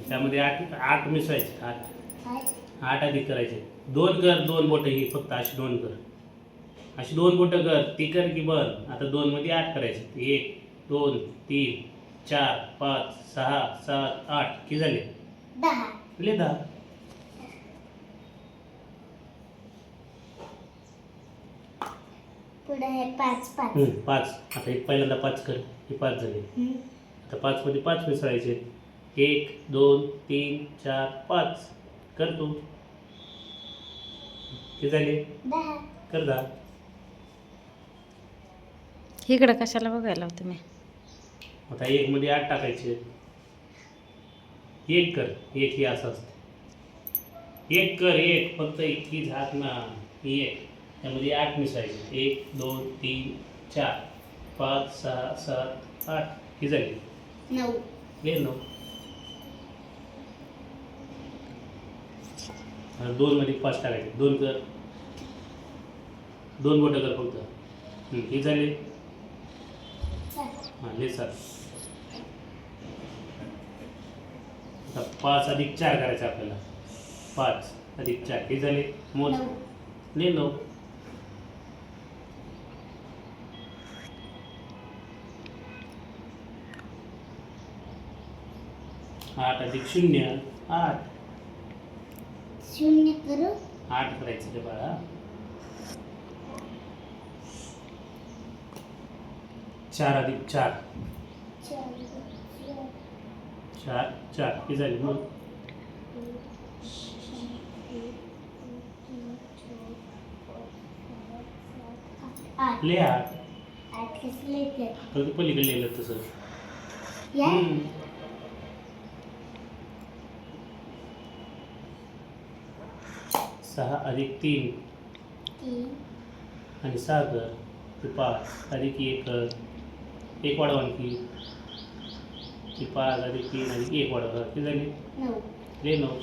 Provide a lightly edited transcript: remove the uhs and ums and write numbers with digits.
त्यामध्ये 8 8 मिसळायचे. 8 8 8 अधिक करायचे. 2 कर, 2 बोटं ही फक्त अशी 2 कर. अशी 2 बोटं कर, ती कर की बंद. आता 2 मध्ये 8 करायचे. 1 2 3 4 5 6 7 8 किती झाले? 10. ले 10. पुढे आहे 5 5. 5. आता एक पहिल्यांदा 5 कर. हे 5 झाले. आता 5 मध्ये 5 मिसळायचे. 1 2 3 4 5 कर तू. किती झाले? 10. कर 10. इकडं कशाला बघायला होतं मी? आता 1 मध्ये 8 टाकायचे. 1 कर. 1 हे असं असतं. 1 कर. 1 फक्त एक ही झाक ना. 1 त्यामध्ये 8 मिसळायचे. 1 2 3 4 5 6 7 8 किती झाले? 9. ले 9. 2 मध्ये 5 टाकायचे. 2 कर. 2 बोटं कर फक्त. किती झाले? 7. हां ले 7. आता 5 अधिक 4 करायचं आपल्याला. 5 अधिक 4 किती झाले? मोज. 9. ले 9. 8 अधिक 0 8. 0 करू. 8 करायचं रे बाळा. 4 अधिक 4 4 4 किती झाले? मग 8. ले 8. 8 कसं लिहिते? तर पलीकडे लिहिलं तसं. या 6 अधिक 3 3. आणि 6 कर. ते 5 अधिक 1 कर. 1 वाढवा आणखी. ते 5 अधिक 3 अधिक 1 वाढवा. किती झाले? 9. ले 9.